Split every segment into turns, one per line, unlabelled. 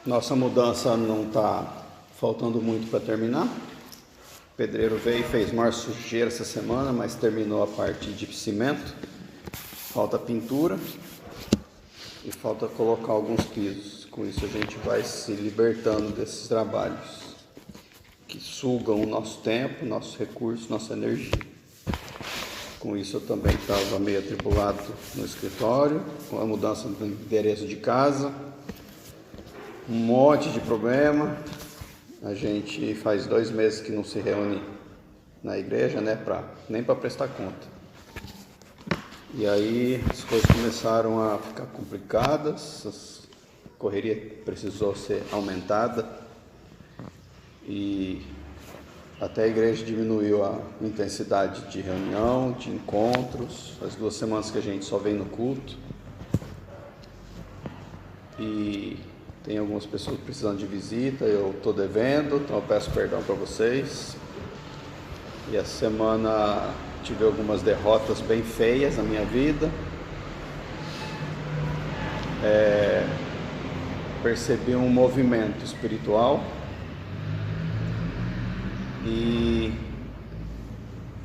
Nossa mudança não está faltando muito para terminar. O pedreiro veio e fez maior sujeira essa semana, mas terminou a parte de cimento. Falta pintura e falta colocar alguns pisos. Com isso a gente vai se libertando desses trabalhos que sugam o nosso tempo, nosso recurso, nossa energia. Com isso eu também estava meio atribulado no escritório, com a mudança do endereço de casa, um monte de problema. A gente faz 2 meses que não se reúne na igreja, né, nem para prestar conta. E aí as coisas começaram a ficar complicadas, a correria precisou ser aumentada e até a igreja diminuiu a intensidade de reunião, de encontros. Faz 2 semanas que a gente só vem no culto. E tem algumas pessoas precisando de visita, eu estou devendo, então eu peço perdão para vocês. E essa semana tive algumas derrotas bem feias na minha vida. Percebi um movimento espiritual e,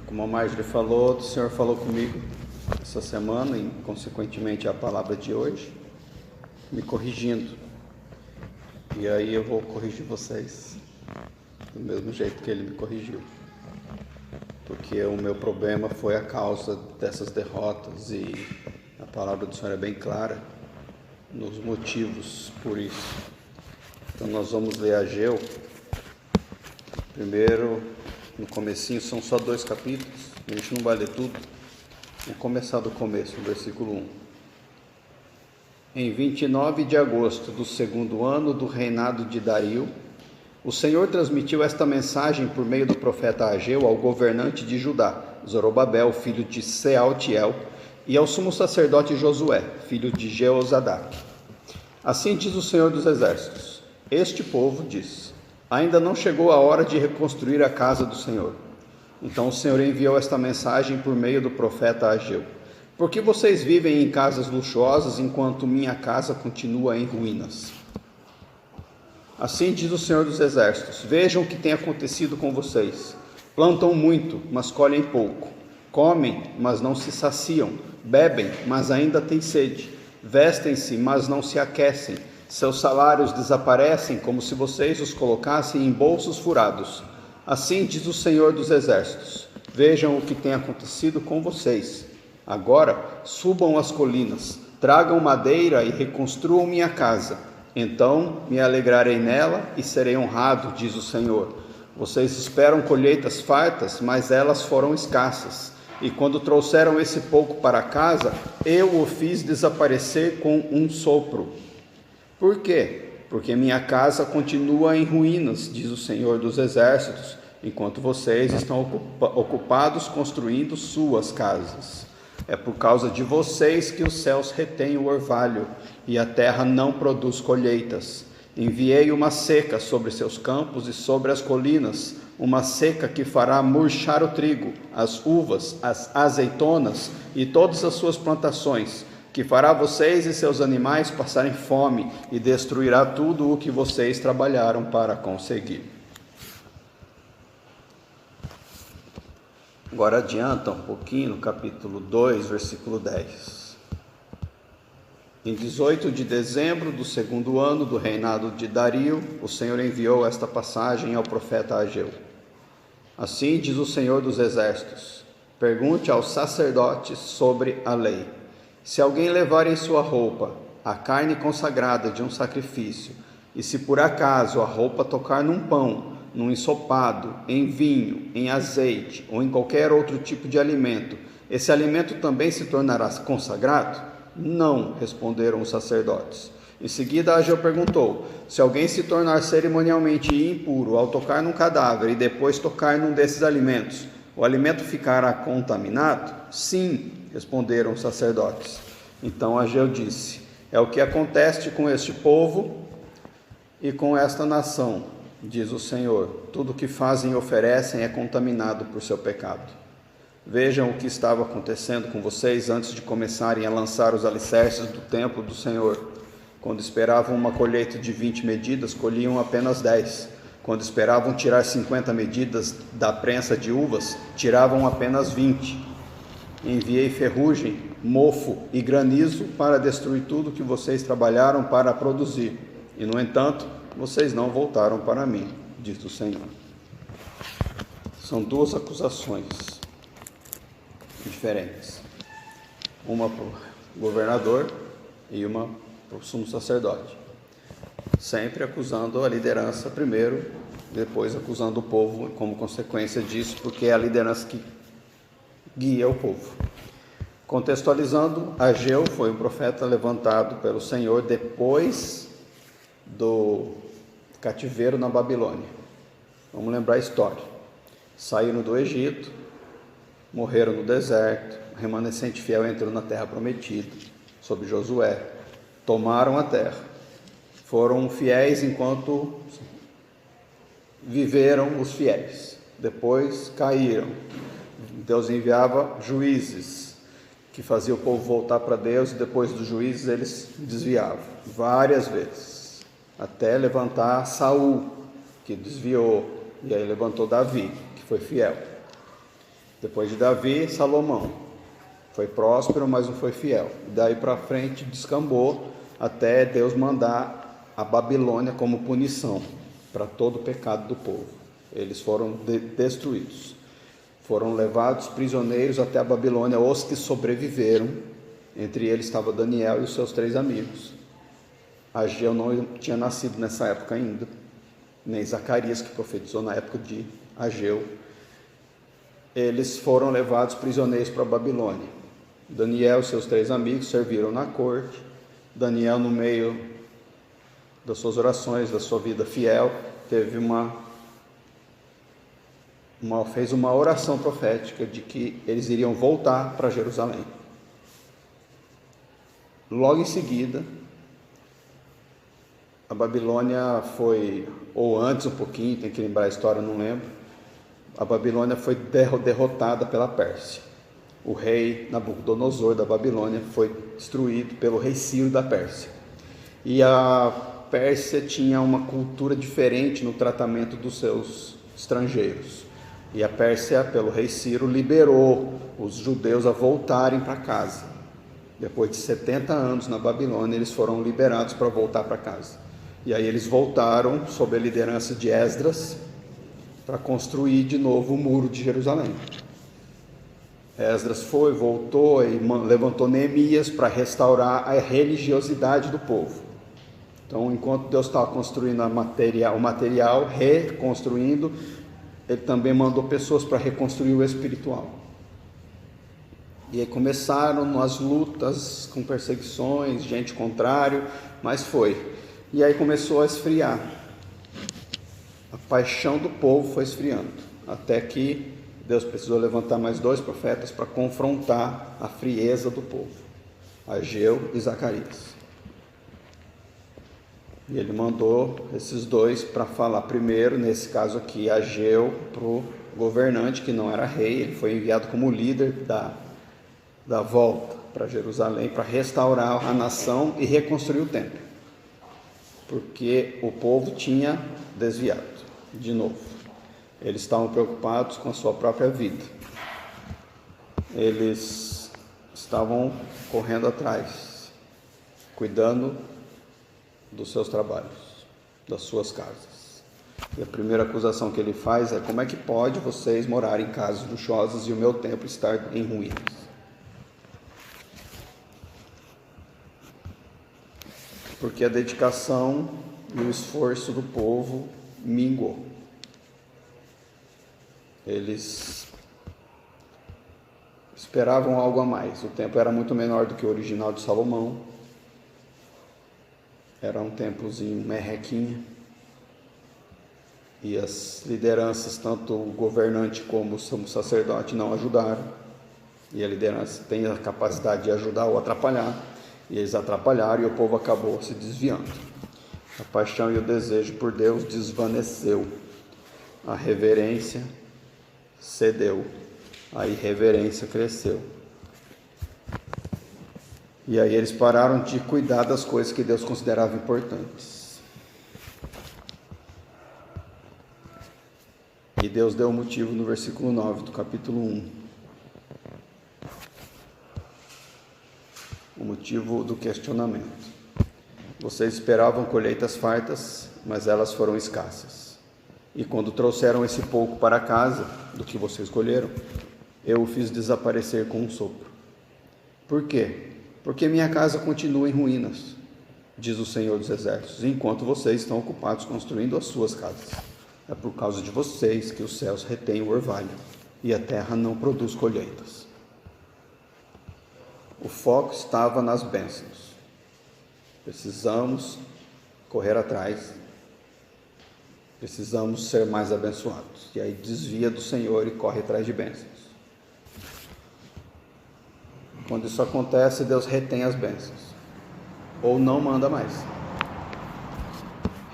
como a Marjorie falou, o Senhor falou comigo essa semana e consequentemente a palavra de hoje, me corrigindo. E aí eu vou corrigir vocês do mesmo jeito que ele me corrigiu, porque o meu problema foi a causa dessas derrotas e a palavra do Senhor é bem clara nos motivos por isso. Então nós vamos ler Ageu. Primeiro, no comecinho, são só 2 capítulos, a gente não vai ler tudo. Vamos começar do começo, no versículo 1. Em 29 de agosto do 2º ano do reinado de Dario, o Senhor transmitiu esta mensagem por meio do profeta Ageu ao governante de Judá, Zorobabel, filho de Sealtiel, e ao sumo sacerdote Josué, filho de Jeozadak. Assim diz o Senhor dos Exércitos: este povo diz: ainda não chegou a hora de reconstruir a casa do Senhor. Então o Senhor enviou esta mensagem por meio do profeta Ageu: por que vocês vivem em casas luxuosas enquanto minha casa continua em ruínas? Assim diz o Senhor dos Exércitos: vejam o que tem acontecido com vocês. Plantam muito, mas colhem pouco. Comem, mas não se saciam. Bebem, mas ainda têm sede. Vestem-se, mas não se aquecem. Seus salários desaparecem como se vocês os colocassem em bolsos furados. Assim diz o Senhor dos Exércitos: vejam o que tem acontecido com vocês. Agora subam as colinas, tragam madeira e reconstruam minha casa. Então me alegrarei nela e serei honrado, diz o Senhor. Vocês esperam colheitas fartas, mas elas foram escassas. E quando trouxeram esse pouco para casa, eu o fiz desaparecer com um sopro. Por quê? Porque minha casa continua em ruínas, diz o Senhor dos Exércitos, enquanto vocês estão ocupados construindo suas casas. É por causa de vocês que os céus retêm o orvalho e a terra não produz colheitas. Enviei uma seca sobre seus campos e sobre as colinas, uma seca que fará murchar o trigo, as uvas, as azeitonas e todas as suas plantações, que fará vocês e seus animais passarem fome e destruirá tudo o que vocês trabalharam para conseguir. Agora adianta um pouquinho no capítulo 2, versículo 10. Em 18 de dezembro do 2º ano do reinado de Dario, o Senhor enviou esta passagem ao profeta Ageu. Assim diz o Senhor dos Exércitos: pergunte aos sacerdotes sobre a lei. Se alguém levar em sua roupa a carne consagrada de um sacrifício, e se por acaso a roupa tocar num pão, num ensopado, em vinho, em azeite ou em qualquer outro tipo de alimento, esse alimento também se tornará consagrado? Não, responderam os sacerdotes. Em seguida Ageu perguntou: se alguém se tornar cerimonialmente impuro ao tocar num cadáver e depois tocar num desses alimentos, o alimento ficará contaminado? Sim, responderam os sacerdotes. Então Ageu disse: é o que acontece com este povo e com esta nação, diz o Senhor. Tudo o que fazem e oferecem é contaminado por seu pecado. Vejam o que estava acontecendo com vocês antes de começarem a lançar os alicerces do templo do Senhor. Quando esperavam uma colheita de 20 medidas, colhiam apenas 10. Quando esperavam tirar 50 medidas da prensa de uvas, tiravam apenas 20. Enviei ferrugem, mofo e granizo para destruir tudo que vocês trabalharam para produzir. E, no entanto, vocês não voltaram para mim, diz o Senhor. São duas acusações diferentes. Uma para o governador e uma para o sumo sacerdote. Sempre acusando a liderança primeiro, depois acusando o povo como consequência disso, porque é a liderança que guia o povo. Contextualizando, Ageu foi um profeta levantado pelo Senhor depois do cativeiro na Babilônia. Vamos lembrar a história. Saíram do Egito, morreram no deserto, o remanescente fiel entrou na terra prometida, sob Josué, tomaram a terra, foram fiéis enquanto viveram os fiéis, depois caíram. Deus enviava juízes que faziam o povo voltar para Deus, e depois dos juízes eles desviavam várias vezes, até levantar Saul, que desviou, e aí levantou Davi, que foi fiel. Depois de Davi, Salomão, foi próspero, mas não foi fiel. Daí para frente descambou até Deus mandar a Babilônia como punição para todo o pecado do povo. Eles foram destruídos. Foram levados prisioneiros até a Babilônia, os que sobreviveram. Entre eles estava Daniel e os seus 3 amigos. Ageu não tinha nascido nessa época ainda, nem Zacarias, que profetizou na época de Ageu. Eles foram levados prisioneiros para a Babilônia. Daniel e seus 3 amigos serviram na corte. Daniel, no meio das suas orações, da sua vida fiel, fez uma oração profética de que eles iriam voltar para Jerusalém. Logo em seguida, a Babilônia foi, ou antes um pouquinho, tem que lembrar a história, não lembro, a Babilônia foi derrotada pela Pérsia. O rei Nabucodonosor da Babilônia foi destruído pelo rei Ciro da Pérsia. E a Pérsia tinha uma cultura diferente no tratamento dos seus estrangeiros. E a Pérsia, pelo rei Ciro, liberou os judeus a voltarem para casa. Depois de 70 anos na Babilônia, eles foram liberados para voltar para casa. E aí eles voltaram, sob a liderança de Esdras, para construir de novo o muro de Jerusalém. Esdras voltou e levantou Neemias para restaurar a religiosidade do povo. Então, enquanto Deus estava construindo o material, reconstruindo, Ele também mandou pessoas para reconstruir o espiritual. E aí começaram as lutas com perseguições, gente contrária, mas foi. E aí começou a esfriar. A paixão do povo foi esfriando, até que Deus precisou levantar mais 2 profetas para confrontar a frieza do povo, Ageu e Zacarias. E ele mandou esses 2 para falar primeiro, nesse caso aqui, Ageu para o governante, que não era rei. Ele foi enviado como líder da volta para Jerusalém, para restaurar a nação e reconstruir o templo, porque o povo tinha desviado de novo. Eles estavam preocupados com a sua própria vida. Eles estavam correndo atrás, cuidando dos seus trabalhos, das suas casas. E a primeira acusação que ele faz é: como é que pode vocês morarem em casas luxuosas e o meu templo estar em ruínas? Porque a dedicação e o esforço do povo minguou. Eles esperavam algo a mais. O templo era muito menor do que o original de Salomão. Era um templozinho merrequinha. E as lideranças, tanto o governante como o sumo sacerdote, não ajudaram. E a liderança tem a capacidade de ajudar ou atrapalhar. E eles atrapalharam e o povo acabou se desviando. A paixão e o desejo por Deus desvaneceu. A reverência cedeu. A irreverência cresceu. E aí eles pararam de cuidar das coisas que Deus considerava importantes. E Deus deu o motivo no versículo 9 do capítulo 1. O motivo do questionamento. Vocês esperavam colheitas fartas, mas elas foram escassas. E quando trouxeram esse pouco para casa, do que vocês colheram, eu o fiz desaparecer com um sopro. Por quê? Porque minha casa continua em ruínas, diz o Senhor dos Exércitos, enquanto vocês estão ocupados construindo as suas casas. É por causa de vocês que os céus retêm o orvalho e a terra não produz colheitas. O foco estava nas bênçãos. Precisamos correr atrás. Precisamos ser mais abençoados. E aí desvia do Senhor e corre atrás de bênçãos. Quando isso acontece, Deus retém as bênçãos. Ou não manda mais.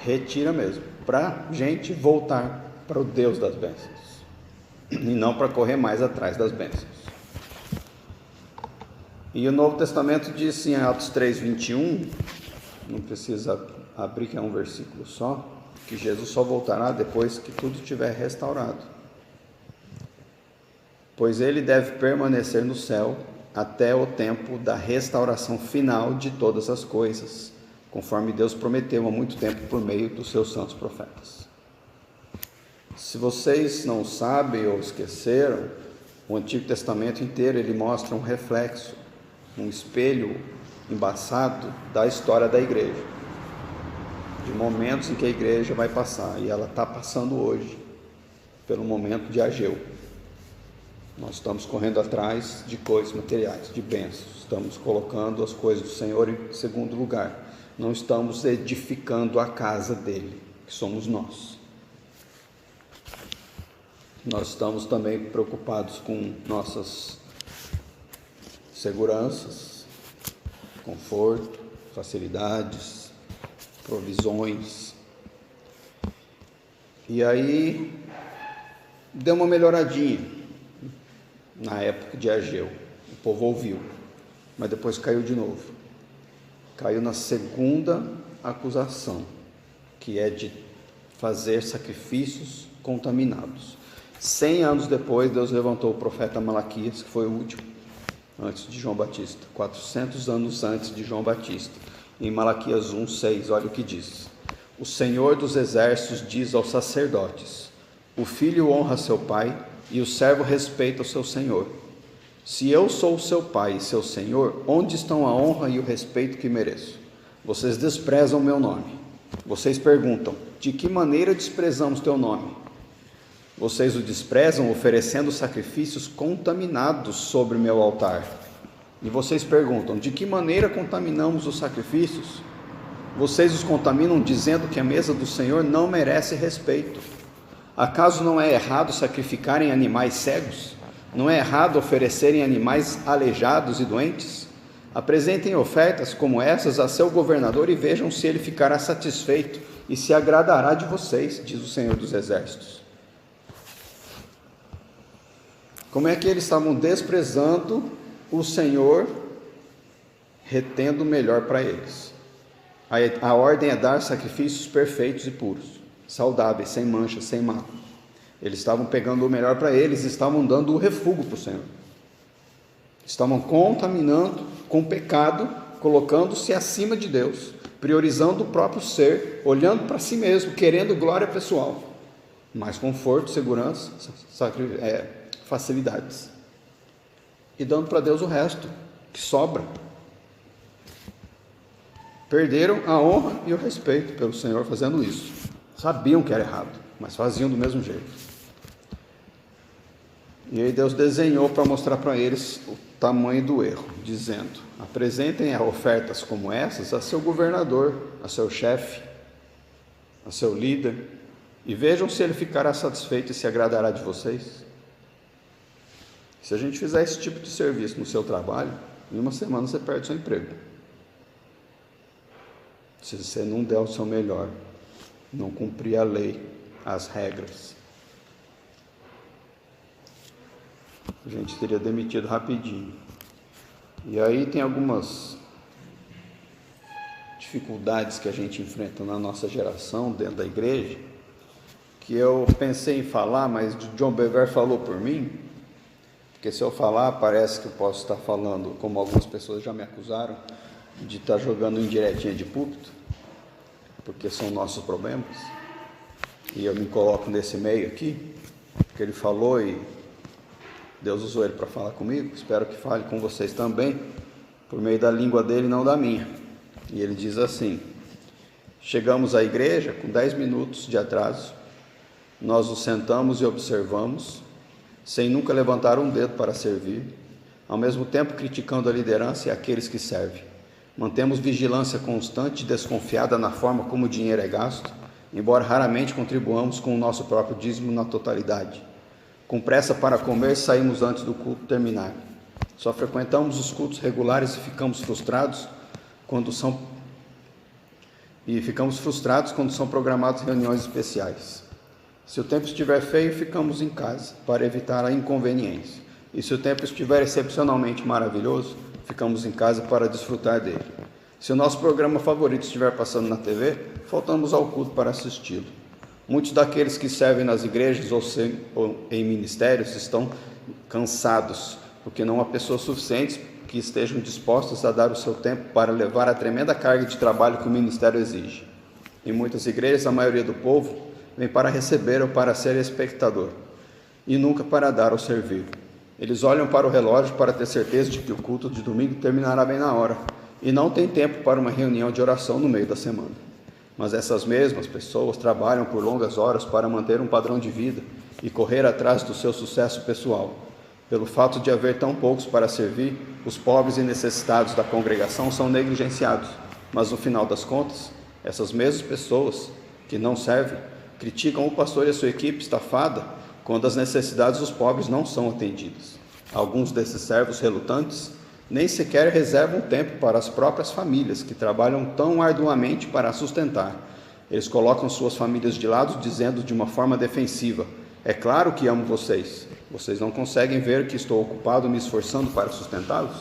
Retira mesmo. Para a gente voltar para o Deus das bênçãos. E não para correr mais atrás das bênçãos. E o Novo Testamento diz em Atos 3:21, não precisa abrir que é um versículo só, que Jesus só voltará depois que tudo estiver restaurado. Pois ele deve permanecer no céu até o tempo da restauração final de todas as coisas, conforme Deus prometeu há muito tempo por meio dos seus santos profetas. Se vocês não sabem ou esqueceram, o Antigo Testamento inteiro ele mostra um reflexo, um espelho embaçado da história da igreja, de momentos em que a igreja vai passar, e ela está passando hoje, pelo momento de Ageu. Nós estamos correndo atrás de coisas materiais, de bênçãos, estamos colocando as coisas do Senhor em segundo lugar, não estamos edificando a casa dele, que somos nós. Nós estamos também preocupados com nossas seguranças, conforto, facilidades, provisões. E aí deu uma melhoradinha na época de Ageu, o povo ouviu, mas depois caiu de novo. Caiu na segunda acusação, que é de fazer sacrifícios contaminados. 100 anos depois, Deus levantou o profeta Malaquias, que foi o último, antes de João Batista, 400 anos antes de João Batista. Em Malaquias 1:6, olha o que diz: o Senhor dos Exércitos diz aos sacerdotes: o filho honra seu pai e o servo respeita o seu senhor. Se eu sou o seu pai e seu senhor, onde estão a honra e o respeito que mereço? Vocês desprezam meu nome. Vocês perguntam: de que maneira desprezamos teu nome? Vocês o desprezam oferecendo sacrifícios contaminados sobre meu altar. E vocês perguntam: de que maneira contaminamos os sacrifícios? Vocês os contaminam dizendo que a mesa do Senhor não merece respeito. Acaso não é errado sacrificarem animais cegos? Não é errado oferecerem animais aleijados e doentes? Apresentem ofertas como essas a seu governador e vejam se ele ficará satisfeito e se agradará de vocês, diz o Senhor dos Exércitos. Como é que eles estavam desprezando o Senhor, retendo o melhor para eles? A ordem é dar sacrifícios perfeitos e puros, saudáveis, sem mancha, sem mácula. Eles estavam pegando o melhor para eles, estavam dando o refúgio para o Senhor. Estavam contaminando com pecado, colocando-se acima de Deus, priorizando o próprio ser, olhando para si mesmo, querendo glória pessoal, mais conforto, segurança, facilidades, e dando para Deus o resto, que sobra. Perderam a honra e o respeito pelo Senhor fazendo isso. Sabiam que era errado, mas faziam do mesmo jeito. E aí Deus desenhou para mostrar para eles o tamanho do erro, dizendo: apresentem ofertas como essas a seu governador, a seu chefe, a seu líder, e vejam se ele ficará satisfeito e se agradará de vocês. Se a gente fizer esse tipo de serviço no seu trabalho, em uma semana você perde seu emprego. Se você não der o seu melhor, não cumprir a lei, as regras, a gente teria demitido rapidinho. E aí tem algumas dificuldades que a gente enfrenta na nossa geração dentro da igreja, que eu pensei em falar, mas John Bevere falou por mim, porque se eu falar, parece que eu posso estar falando, como algumas pessoas já me acusaram, de estar jogando indiretinha de púlpito, porque são nossos problemas, e eu me coloco nesse meio aqui, porque ele falou e Deus usou ele para falar comigo, espero que fale com vocês também, por meio da língua dele, não da minha. E ele diz assim: chegamos à igreja com 10 minutos de atraso, nós nos sentamos e observamos, sem nunca levantar um dedo para servir, ao mesmo tempo criticando a liderança e aqueles que servem. Mantemos vigilância constante e desconfiada na forma como o dinheiro é gasto, embora raramente contribuamos com o nosso próprio dízimo na totalidade. Com pressa para comer, saímos antes do culto terminar. Só frequentamos os cultos regulares e ficamos frustrados quando são programadas reuniões especiais. Se o tempo estiver feio, ficamos em casa para evitar a inconveniência. E se o tempo estiver excepcionalmente maravilhoso, ficamos em casa para desfrutar dele. Se o nosso programa favorito estiver passando na TV, faltamos ao culto para assisti-lo. Muitos daqueles que servem nas igrejas ou em ministérios estão cansados, porque não há pessoas suficientes que estejam dispostas a dar o seu tempo para levar a tremenda carga de trabalho que o ministério exige. Em muitas igrejas, a maioria do povo vem para receber ou para ser espectador, e nunca para dar ou servir. Eles olham para o relógio para ter certeza de que o culto de domingo terminará bem na hora, e não tem tempo para uma reunião de oração no meio da semana. Mas essas mesmas pessoas trabalham por longas horas para manter um padrão de vida e correr atrás do seu sucesso pessoal. Pelo fato de haver tão poucos para servir, os pobres e necessitados da congregação são negligenciados, mas no final das contas, essas mesmas pessoas que não servem criticam o pastor e a sua equipe estafada quando as necessidades dos pobres não são atendidas. Alguns desses servos relutantes nem sequer reservam tempo para as próprias famílias, que trabalham tão arduamente para sustentar. Eles colocam suas famílias de lado, dizendo de uma forma defensiva: é claro que amo vocês. Vocês não conseguem ver que estou ocupado me esforçando para sustentá-los?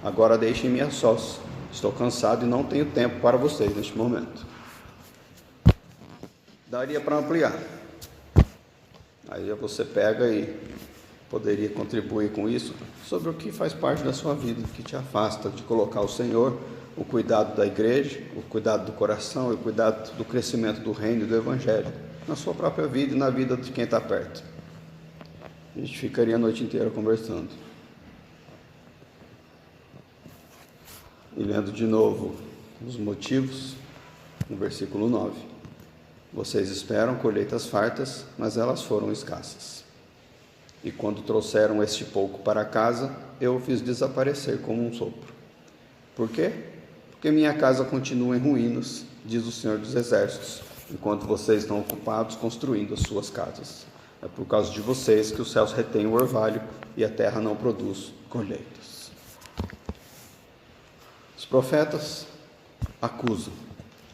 Agora deixem-me a sós. Estou cansado e não tenho tempo para vocês neste momento. Daria para ampliar. Aí você pega e poderia contribuir com isso sobre o que faz parte da sua vida, que te afasta de colocar o Senhor, o cuidado da igreja, o cuidado do coração e o cuidado do crescimento do reino e do evangelho na sua própria vida e na vida de quem está perto. A gente ficaria a noite inteira conversando. E lendo de novo os motivos, no versículo 9. Vocês esperam colheitas fartas, mas elas foram escassas. E quando trouxeram este pouco para casa, eu o fiz desaparecer como um sopro. Por quê? Porque minha casa continua em ruínas, diz o Senhor dos Exércitos, enquanto vocês estão ocupados construindo as suas casas. É por causa de vocês que os céus retêm o orvalho e a terra não produz colheitas. Os profetas acusam,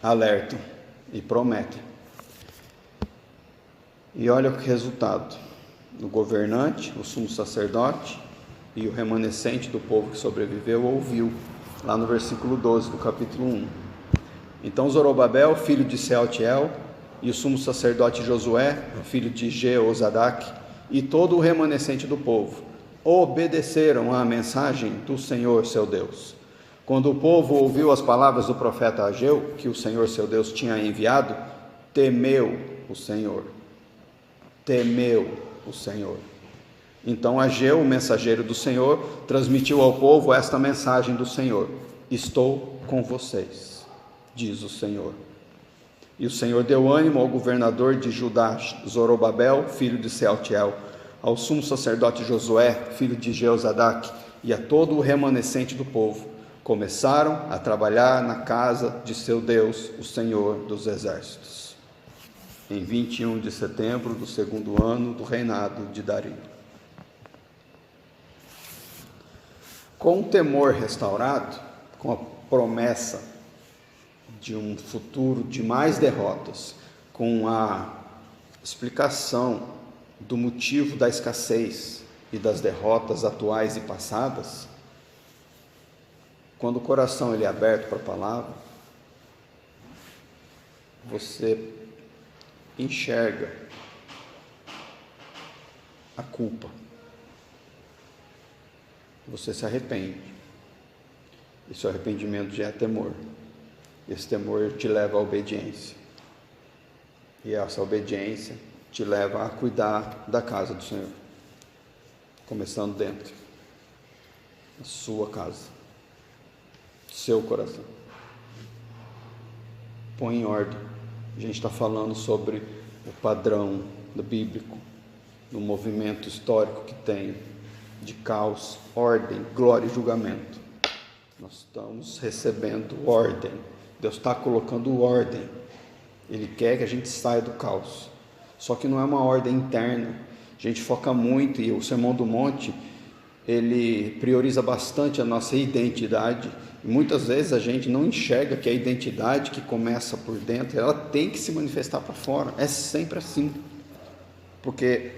alertam e prometem. E olha o resultado: o governante, o sumo sacerdote e o remanescente do povo que sobreviveu ouviu, lá no versículo 12 do capítulo 1. Então Zorobabel, filho de Sealtiel, e o sumo sacerdote Josué, filho de Jeozadak, e todo o remanescente do povo obedeceram à mensagem do Senhor seu Deus. Quando o povo ouviu as palavras do profeta Ageu, que o Senhor seu Deus tinha enviado, temeu o Senhor. Temeu o Senhor. Então Ageu, o mensageiro do Senhor, transmitiu ao povo esta mensagem do Senhor: estou com vocês, diz o Senhor. E o Senhor deu ânimo ao governador de Judá, Zorobabel, filho de Sealtiel, ao sumo sacerdote Josué, filho de Jeozadak, e a todo o remanescente do povo. Começaram a trabalhar na casa de seu Deus, o Senhor dos Exércitos, em 21 de setembro do segundo ano do reinado de Dario. Com o temor restaurado, com a promessa de um futuro de mais derrotas, com a explicação do motivo da escassez e das derrotas atuais e passadas, quando o coração ele é aberto para a palavra, você enxerga a culpa, você se arrepende, e seu arrependimento já é temor. Esse temor te leva à obediência, e essa obediência te leva a cuidar da casa do Senhor, começando dentro da sua casa, seu coração. Põe em ordem. A gente está falando sobre o padrão do bíblico, do movimento histórico que tem de caos, ordem, glória e julgamento. Nós estamos recebendo ordem. Deus está colocando ordem. Ele quer que a gente saia do caos. Só que não é uma ordem interna. A gente foca muito, e o Sermão do Monte, ele prioriza bastante a nossa identidade. E muitas vezes a gente não enxerga que a identidade que começa por dentro, ela tem que se manifestar para fora. É sempre assim. Porque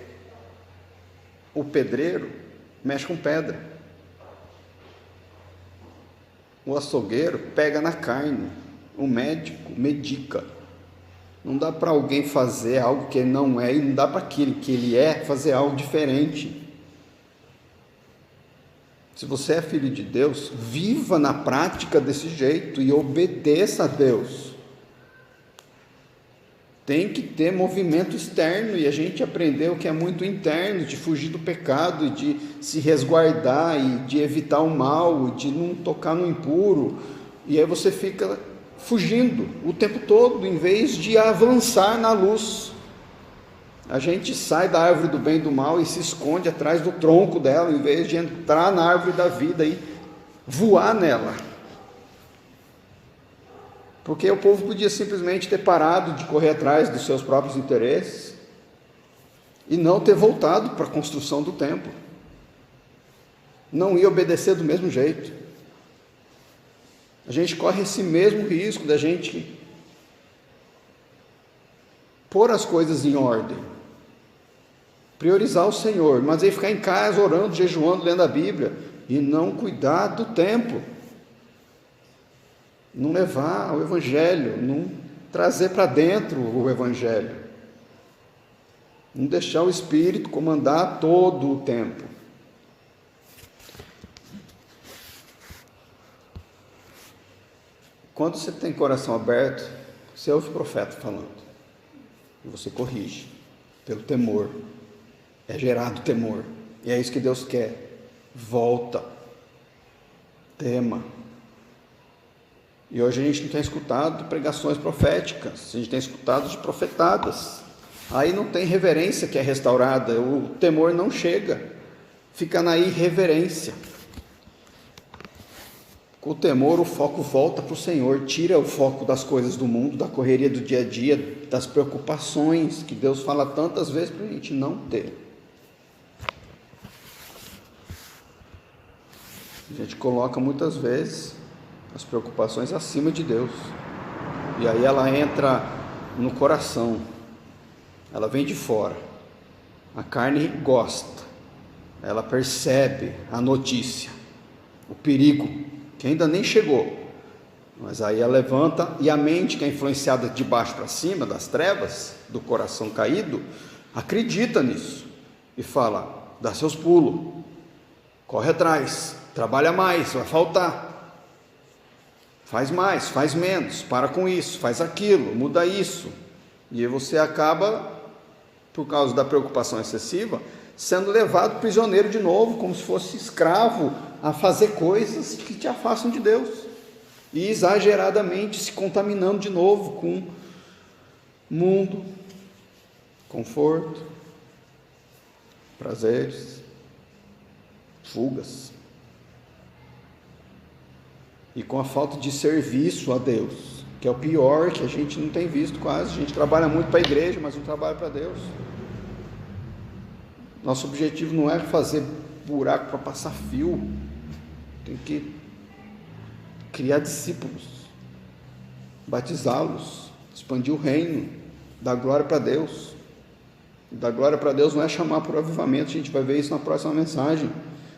o pedreiro mexe com pedra. O açougueiro pega na carne. O médico medica. Não dá para alguém fazer algo que ele não é, e não dá para aquele que ele é fazer algo diferente. Se você é filho de Deus, viva na prática desse jeito e obedeça a Deus. Tem que ter movimento externo, e a gente aprendeu que é muito interno, de fugir do pecado, de se resguardar, e de evitar o mal, de não tocar no impuro, e aí você fica fugindo o tempo todo, em vez de avançar na luz. A gente sai da árvore do bem e do mal e se esconde atrás do tronco dela, em vez de entrar na árvore da vida e voar nela. Porque o povo podia simplesmente ter parado de correr atrás dos seus próprios interesses e não ter voltado para a construção do templo. Não ia obedecer do mesmo jeito. A gente corre esse mesmo risco da gente pôr as coisas em ordem, priorizar o Senhor, mas aí ficar em casa orando, jejuando, lendo a Bíblia e não cuidar do templo, não levar o Evangelho, não trazer para dentro o Evangelho, não deixar o Espírito comandar todo o tempo. Quando você tem coração aberto, você ouve o profeta falando, e você corrige, pelo temor. É gerado temor, e é isso que Deus quer. Volta, tema. E hoje a gente não tem escutado pregações proféticas, a gente tem escutado de profetadas. Aí não tem reverência que é restaurada, o temor não chega, fica na irreverência. Com o temor, o foco volta para o Senhor, tira o foco das coisas do mundo, da correria do dia a dia, das preocupações que Deus fala tantas vezes para a gente não ter. A gente coloca muitas vezes as preocupações acima de Deus, e aí ela entra no coração, ela vem de fora. A carne gosta, ela percebe a notícia, o perigo, que ainda nem chegou, mas aí ela levanta, e a mente, que é influenciada de baixo para cima, das trevas, do coração caído, acredita nisso, e fala, dá seus pulos, corre atrás, trabalha mais, vai faltar, faz mais, faz menos, para com isso, faz aquilo, muda isso, e aí você acaba, por causa da preocupação excessiva, sendo levado prisioneiro de novo, como se fosse escravo, a fazer coisas que te afastam de Deus, e exageradamente se contaminando de novo com mundo, conforto, prazeres, fugas, e com a falta de serviço a Deus, que é o pior, que a gente não tem visto quase. A gente trabalha muito para a igreja, mas não trabalha para Deus. Nosso objetivo não é fazer buraco para passar fio, tem que criar discípulos, batizá-los, expandir o reino, dar glória para Deus. Dar glória para Deus não é chamar por avivamento, a gente vai ver isso na próxima mensagem.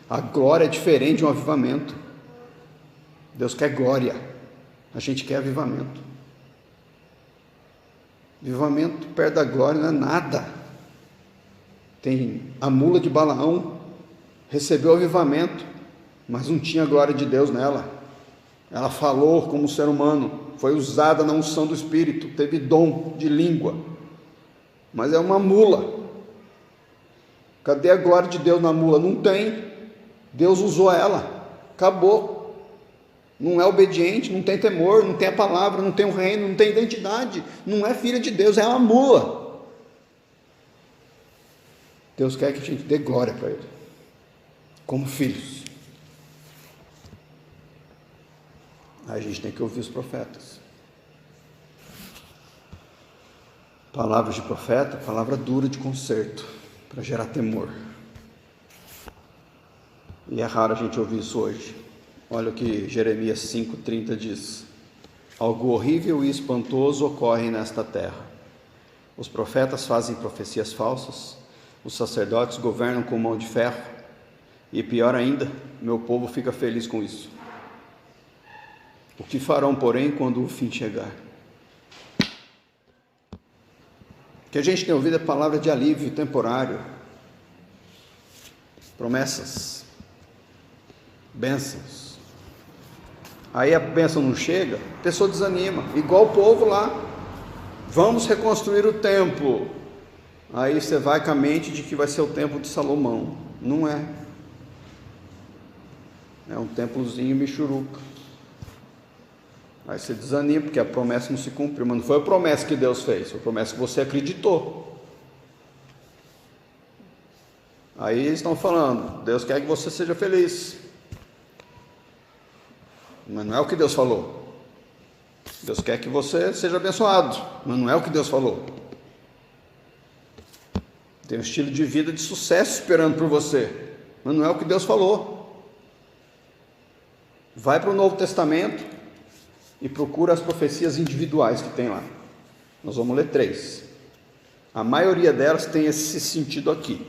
A glória é diferente de um avivamento. Deus quer glória, a gente quer avivamento. Avivamento perto da glória não é nada. Tem a mula de Balaão, recebeu o avivamento, mas não tinha a glória de Deus nela. Ela falou como ser humano, foi usada na unção do Espírito, teve dom de língua, mas é uma mula. Cadê a glória de Deus na mula? Não tem. Deus usou ela, acabou. Não é obediente, não tem temor, não tem a palavra, não tem o reino, não tem identidade, não é filha de Deus, é uma mula. Deus quer que a gente dê glória para Ele, como filhos. Aí a gente tem que ouvir os profetas. Palavras de profeta, palavra dura de conserto, para gerar temor. E é raro a gente ouvir isso hoje. Olha o que Jeremias 5,30 diz: algo horrível e espantoso ocorre nesta terra. Os profetas fazem profecias falsas, os sacerdotes governam com mão de ferro, e pior ainda, meu povo fica feliz com isso. O que farão, porém, quando o fim chegar? O que a gente tem ouvido é palavra de alívio temporário, promessas, bênçãos. Aí a bênção não chega, a pessoa desanima, igual o povo lá. Vamos reconstruir o templo. Aí você vai com a mente de que vai ser o templo de Salomão. Não é. É um templozinho michuruca. Aí você desanima, porque a promessa não se cumpriu. Mas não foi a promessa que Deus fez, foi a promessa que você acreditou. Aí eles estão falando, Deus quer que você seja feliz. Mas não é o que Deus falou. Deus quer que você seja abençoado, mas não é o que Deus falou. Tem um estilo de vida de sucesso esperando por você, mas não é o que Deus falou. Vai para o Novo Testamento e procura as profecias individuais que tem lá. Nós vamos ler 3. A maioria delas tem esse sentido aqui.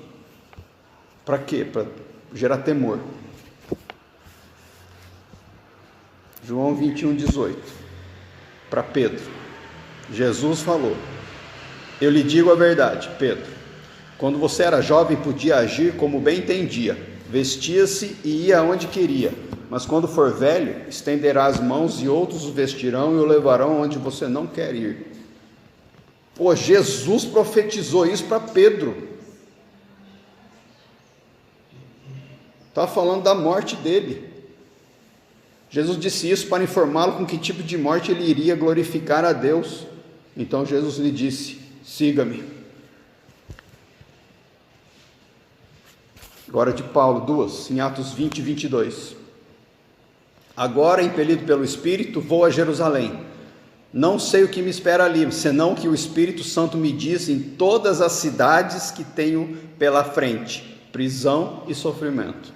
Para quê? Para gerar temor. João 21:18, para Pedro. Jesus falou: eu lhe digo a verdade, Pedro, quando você era jovem podia agir como bem entendia, vestia-se e ia aonde queria, mas quando for velho, estenderá as mãos e outros o vestirão e o levarão onde você não quer ir. Pô, Jesus profetizou isso para Pedro. Está falando da morte dele. Jesus disse isso para informá-lo com que tipo de morte ele iria glorificar a Deus. Então Jesus lhe disse: siga-me. Agora de Paulo, 2, em Atos 20:22. Agora, impelido pelo Espírito, vou a Jerusalém. Não sei o que me espera ali, senão que o Espírito Santo me diz em todas as cidades que tenho pela frente: prisão e sofrimento.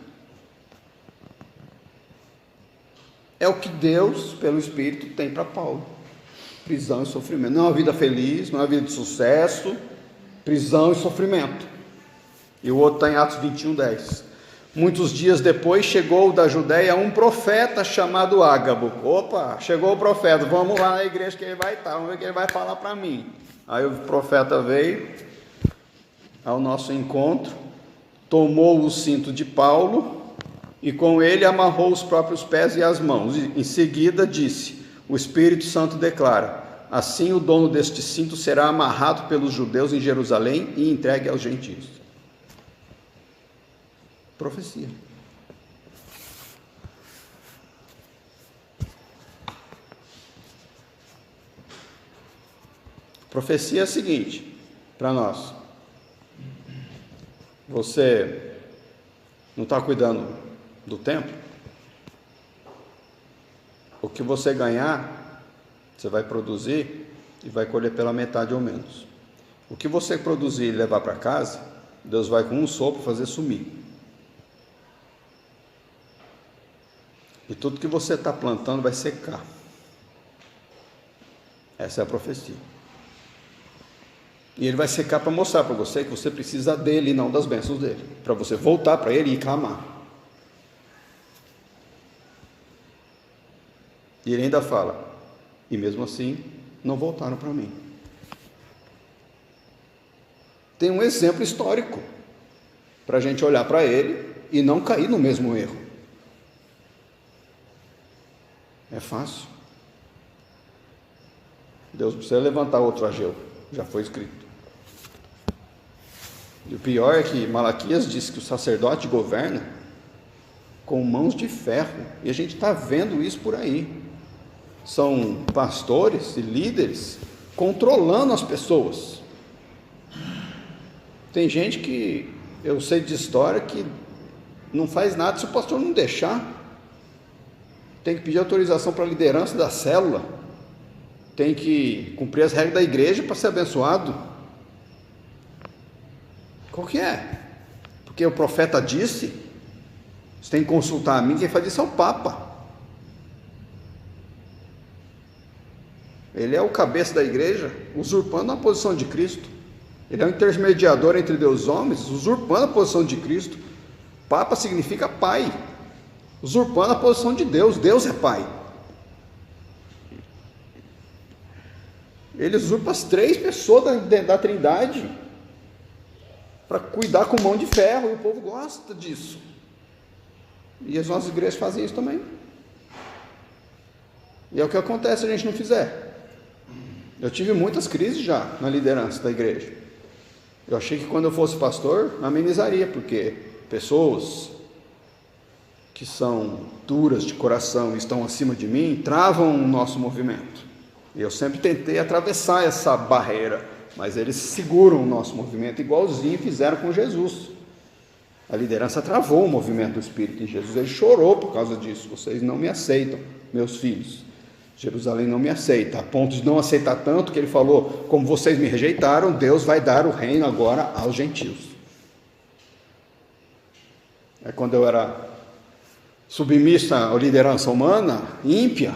É o que Deus, pelo Espírito, tem para Paulo. Prisão e sofrimento. Não é uma vida feliz, não é uma vida de sucesso. Prisão e sofrimento. E o outro está em Atos 21:10. Muitos dias depois chegou da Judéia um profeta chamado Ágabo. Opa, chegou o profeta, vamos lá na igreja que ele vai estar, vamos ver o que ele vai falar para mim. Aí o profeta veio ao nosso encontro, tomou o cinto de Paulo e com ele amarrou os próprios pés e as mãos. E em seguida disse: o Espírito Santo declara: assim o dono deste cinto será amarrado pelos judeus em Jerusalém e entregue aos gentios. Profecia. Profecia é a seguinte para nós: você não está cuidando do templo? O que você ganhar, você vai produzir e vai colher pela metade ou menos. O que você produzir e levar para casa, Deus vai com um sopro fazer sumir. E tudo que você está plantando vai secar. Essa é a profecia. E ele vai secar para mostrar para você que você precisa dele e não das bênçãos dele, para você voltar para ele e clamar. E ele ainda fala: e mesmo assim não voltaram para mim. tem um exemplo histórico para a gente olhar para ele e não cair no mesmo erro. É fácil. Deus precisa levantar outro Ageu, já foi escrito. E o pior é que Malaquias diz que o sacerdote governa com mãos de ferro, e a gente está vendo isso por aí. São pastores e líderes controlando as pessoas. Tem gente que eu sei de história que não faz nada se o pastor não deixar. Tem que pedir autorização para a liderança da célula, tem que cumprir as regras da igreja para ser abençoado. Qual que é? Porque o profeta disse, você tem que consultar a mim, quem faz isso é o Papa. Ele é o cabeça da igreja, usurpando a posição de Cristo. Ele é o intermediador entre Deus e os homens, usurpando a posição de Cristo. Papa significa pai, usurpando a posição de Deus. Deus é pai. Ele usurpa as 3 pessoas da Trindade para cuidar com mão de ferro, e o povo gosta disso. E as nossas igrejas fazem isso também. E é o que acontece se a gente não fizer. Eu tive muitas crises já na liderança da igreja. Eu achei que quando eu fosse pastor, amenizaria, porque pessoas que são duras de coração e estão acima de mim, travam o nosso movimento. E eu sempre tentei atravessar essa barreira, mas eles seguram o nosso movimento, igualzinho fizeram com Jesus. A liderança travou o movimento do Espírito em Jesus. Ele chorou por causa disso. Vocês não me aceitam, meus filhos. Jerusalém não me aceita, a ponto de não aceitar tanto que ele falou, como vocês me rejeitaram, Deus vai dar o reino agora aos gentios. Quando eu era submissa à liderança humana, ímpia,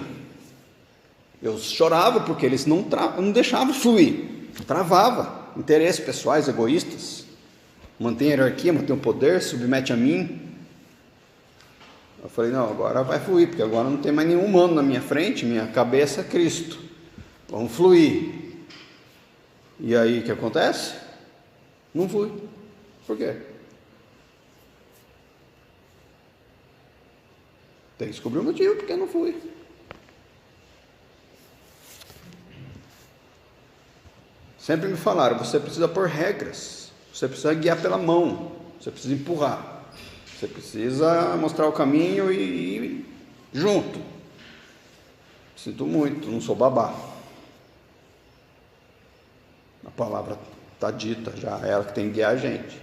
eu chorava porque eles não deixavam fluir, travava, interesses pessoais, egoístas, mantém a hierarquia, mantém o poder, submete a mim. Eu falei, não, agora vai fluir, porque agora não tem mais nenhum humano na minha frente, minha cabeça é Cristo, vamos fluir. E aí o que acontece? Não flui. Por quê? Tem que descobrir o motivo porque não flui. Sempre me falaram, você precisa pôr regras, você precisa guiar pela mão, você precisa empurrar, você precisa mostrar o caminho e ir junto. Sinto muito, não sou babá. A palavra está dita, já é ela que tem que guiar a gente.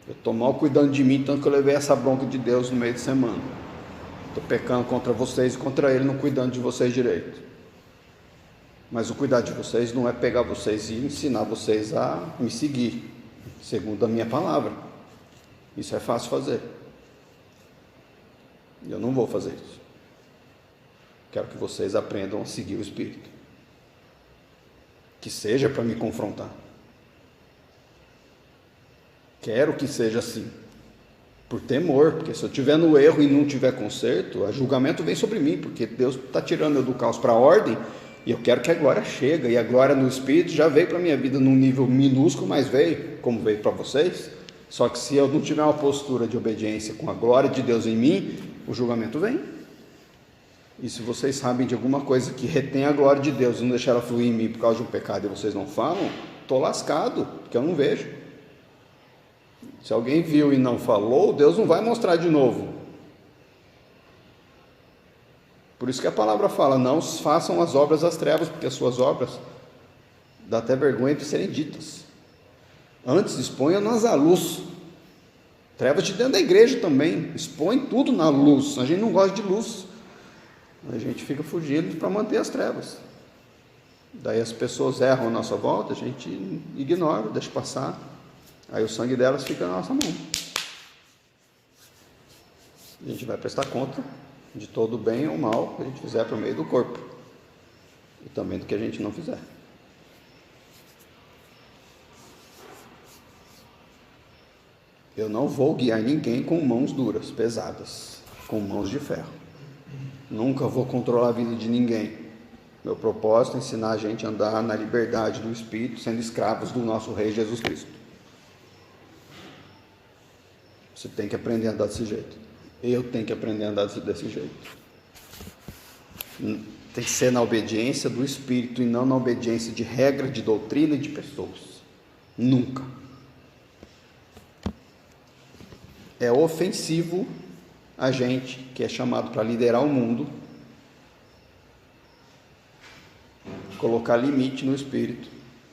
Eu estou mal cuidando de mim, tanto que eu levei essa bronca de Deus no meio de semana. Estou pecando contra vocês e contra Ele, não cuidando de vocês direito. Mas o cuidar de vocês não é pegar vocês e ensinar vocês a me seguir, segundo a minha palavra. Isso é fácil fazer. E eu não vou fazer isso. Quero que vocês aprendam a seguir o Espírito. Que seja para me confrontar. Quero que seja assim. Por temor, porque se eu estiver no erro e não tiver conserto, o julgamento vem sobre mim, porque Deus está tirando eu do caos para a ordem. E eu quero que a glória chegue, e a glória no Espírito já veio para a minha vida num nível minúsculo, mas veio, como veio para vocês. Só que se eu não tiver uma postura de obediência com a glória de Deus em mim, o julgamento vem. E se vocês sabem de alguma coisa que retém a glória de Deus e não deixar ela fluir em mim por causa de um pecado e vocês não falam, estou lascado, porque eu não vejo. Se alguém viu e não falou, Deus não vai mostrar de novo. Por isso que a palavra fala, não façam as obras das trevas, porque as suas obras dá até vergonha de serem ditas. Antes, exponham-nas à luz. Trevas de dentro da igreja também, expõe tudo na luz. A gente não gosta de luz, a gente fica fugindo para manter as trevas. Daí as pessoas erram à nossa volta, a gente ignora, deixa passar. Aí o sangue delas fica na nossa mão. A gente vai prestar conta de todo o bem ou mal que a gente fizer por meio do corpo. E também do que a gente não fizer. Eu não vou guiar ninguém com mãos duras, pesadas, com mãos de ferro. Nunca vou controlar a vida de ninguém. Meu propósito é ensinar a gente a andar na liberdade do Espírito, sendo escravos do nosso Rei Jesus Cristo. Você tem que aprender a andar desse jeito. Eu tenho que aprender a andar desse jeito. Tem que ser na obediência do Espírito e não na obediência de regra, de doutrina e de pessoas. Nunca. É ofensivo a gente que é chamado para liderar o mundo colocar limite no Espírito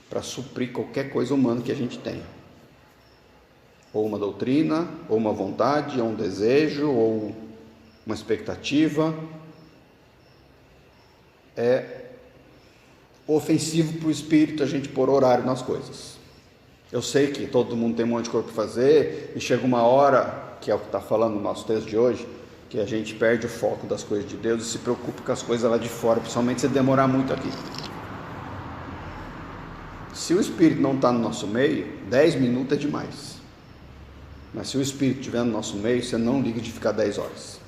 para suprir qualquer coisa humana que a gente tenha. Ou uma doutrina, ou uma vontade, ou um desejo, ou uma expectativa. É ofensivo para o Espírito a gente pôr horário nas coisas. Eu sei que todo mundo tem um monte de coisa para fazer, e chega uma hora, que é o que está falando no nosso texto de hoje, que a gente perde o foco das coisas de Deus e se preocupa com as coisas lá de fora, principalmente se demorar muito aqui. Se o Espírito não está no nosso meio, 10 minutos é demais. Mas se o Espírito estiver no nosso meio, você não liga de ficar 10 horas.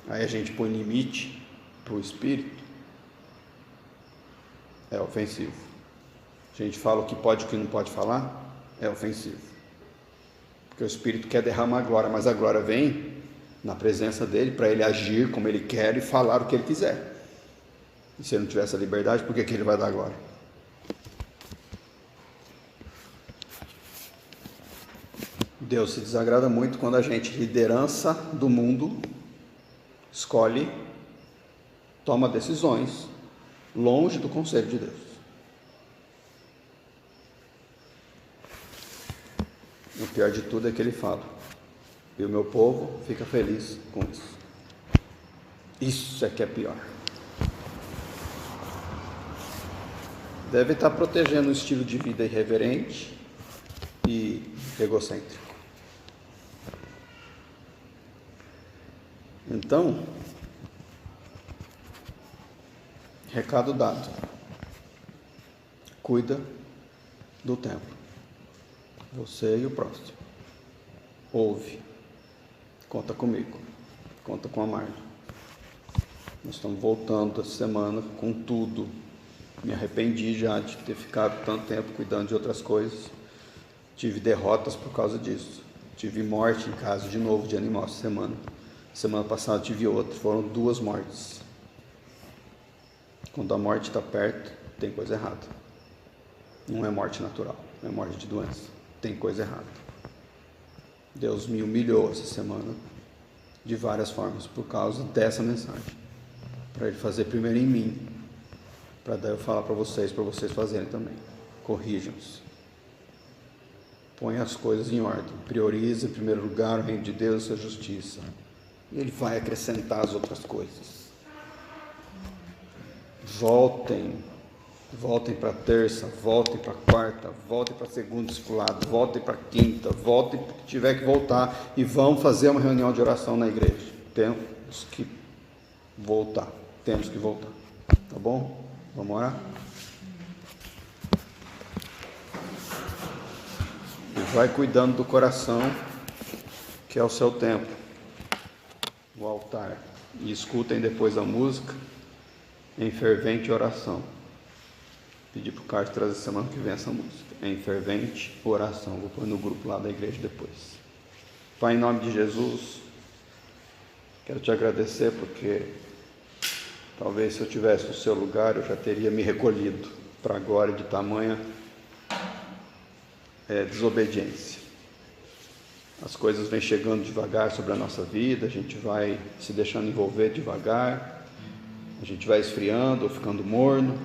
Aí a gente põe limite para o Espírito, é ofensivo. A gente fala o que pode e o que não pode falar, é ofensivo. Porque o Espírito quer derramar a glória, mas a glória vem na presença dele, para ele agir como ele quer e falar o que ele quiser. E se ele não tiver essa liberdade, por que ele vai dar glória? Deus se desagrada muito quando a gente, liderança do mundo, escolhe, toma decisões longe do conselho de Deus. O pior de tudo é que ele fala: e o meu povo fica feliz com isso. Isso é que é pior. Deve estar protegendo um estilo de vida irreverente e egocêntrico. Então, recado dado: cuida do tempo, você e o próximo. Ouve, conta comigo, conta com a Marla. Nós estamos voltando essa semana com tudo. Me arrependi já de ter ficado tanto tempo cuidando de outras coisas. Tive derrotas por causa disso. Tive morte em casa de novo de animal essa semana. Semana passada tive outra, foram 2 mortes. Quando a morte está perto, tem coisa errada. Não é morte natural, é morte de doença. Tem coisa errada. Deus me humilhou essa semana de várias formas por causa dessa mensagem. Para Ele fazer primeiro em mim, para daí eu falar para vocês fazerem também. Corrijam-se. Põe as coisas em ordem. Priorize em primeiro lugar o reino de Deus e a sua justiça. E Ele vai acrescentar as outras coisas. Voltem para terça, voltem para quarta, voltem para segundo discipulado, voltem para quinta, voltem para que tiver que voltar e vão fazer uma reunião de oração na igreja. Temos que voltar, tá bom? Vamos orar? E vai cuidando do coração, que é o seu tempo, o altar. E escutem depois a música em fervente oração. Pedir para o Carlos trazer semana que vem essa música, em fervente oração. Vou pôr no grupo lá da igreja depois. Pai, em nome de Jesus, quero te agradecer porque talvez se eu tivesse no seu lugar eu já teria me recolhido para agora de tamanha desobediência. As coisas vêm chegando devagar sobre a nossa vida, a gente vai se deixando envolver devagar, a gente vai esfriando ou ficando morno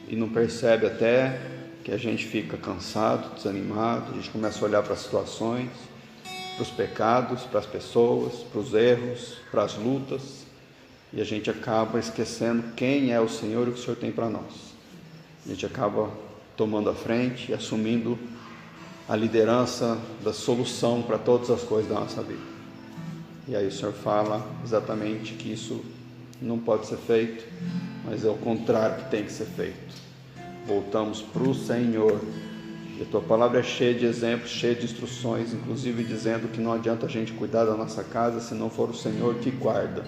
e não percebe até que a gente fica cansado, desanimado, a gente começa a olhar para as situações, para os pecados, para as pessoas, para os erros, para as lutas, e a gente acaba esquecendo quem é o Senhor e o que o Senhor tem para nós. A gente acaba tomando a frente e assumindo a liderança da solução para todas as coisas da nossa vida. E aí o Senhor fala exatamente que isso não pode ser feito, mas é o contrário que tem que ser feito. Voltamos para o Senhor. E a tua palavra é cheia de exemplos, cheia de instruções, inclusive dizendo que não adianta a gente cuidar da nossa casa se não for o Senhor que guarda.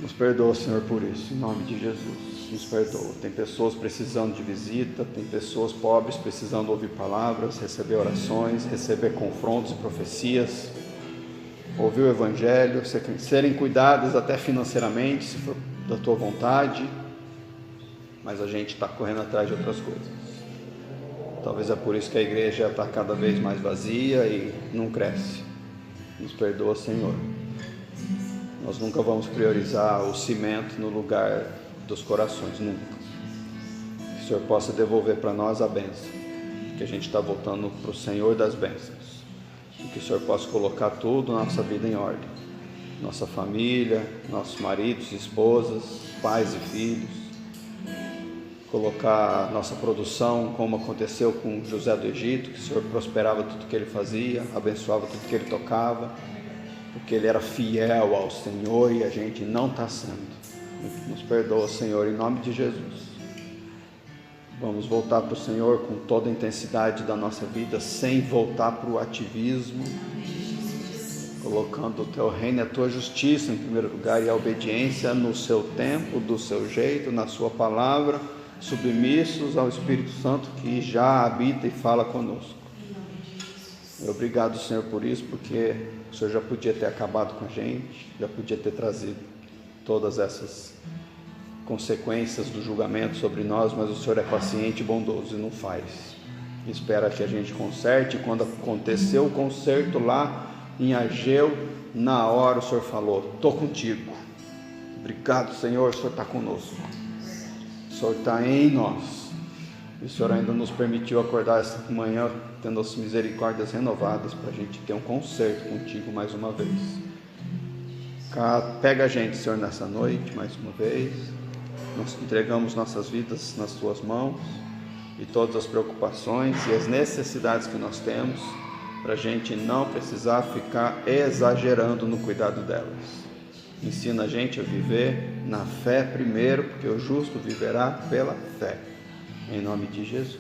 Nos perdoa, Senhor, por isso, em nome de Jesus. Nos perdoa. Tem pessoas precisando de visita, tem pessoas pobres precisando ouvir palavras, receber orações, receber confrontos e profecias, ouvir o Evangelho, serem cuidadas até financeiramente, se for da tua vontade, mas a gente está correndo atrás de outras coisas. Talvez é por isso que a igreja está cada vez mais vazia e não cresce. Nos perdoa, Senhor. Nós nunca vamos priorizar o cimento no lugar dos corações, nunca. Que o Senhor possa devolver para nós a bênção, que a gente está voltando para o Senhor das bênçãos, e que o Senhor possa colocar tudo na nossa vida em ordem, nossa família, nossos maridos, esposas, pais e filhos, colocar nossa produção como aconteceu com José do Egito, que o Senhor prosperava tudo que ele fazia, abençoava tudo que ele tocava, porque ele era fiel ao Senhor e a gente não está sendo. Nos perdoa, Senhor, em nome de Jesus. Vamos voltar para o Senhor com toda a intensidade da nossa vida, sem voltar para o ativismo, colocando o teu reino e a tua justiça em primeiro lugar e a obediência no seu tempo, do seu jeito, na sua palavra, submissos ao Espírito Santo que já habita e fala conosco. Obrigado, Senhor, por isso, porque o Senhor já podia ter acabado com a gente, já podia ter trazido todas essas consequências do julgamento sobre nós, mas o Senhor é paciente e bondoso e não faz. Espera que a gente conserte. Quando aconteceu o conserto lá em Ageu, na hora o Senhor falou: estou contigo. Obrigado, Senhor, o Senhor está conosco, o Senhor está em nós. E o Senhor ainda nos permitiu acordar essa manhã tendo as misericórdias renovadas para a gente ter um concerto contigo mais uma vez. Pega a gente, Senhor, nessa noite mais uma vez. Nós entregamos nossas vidas nas tuas mãos e todas as preocupações e as necessidades que nós temos, para a gente não precisar ficar exagerando no cuidado delas. Ensina a gente a viver na fé primeiro, porque o justo viverá pela fé. Em nome de Jesus.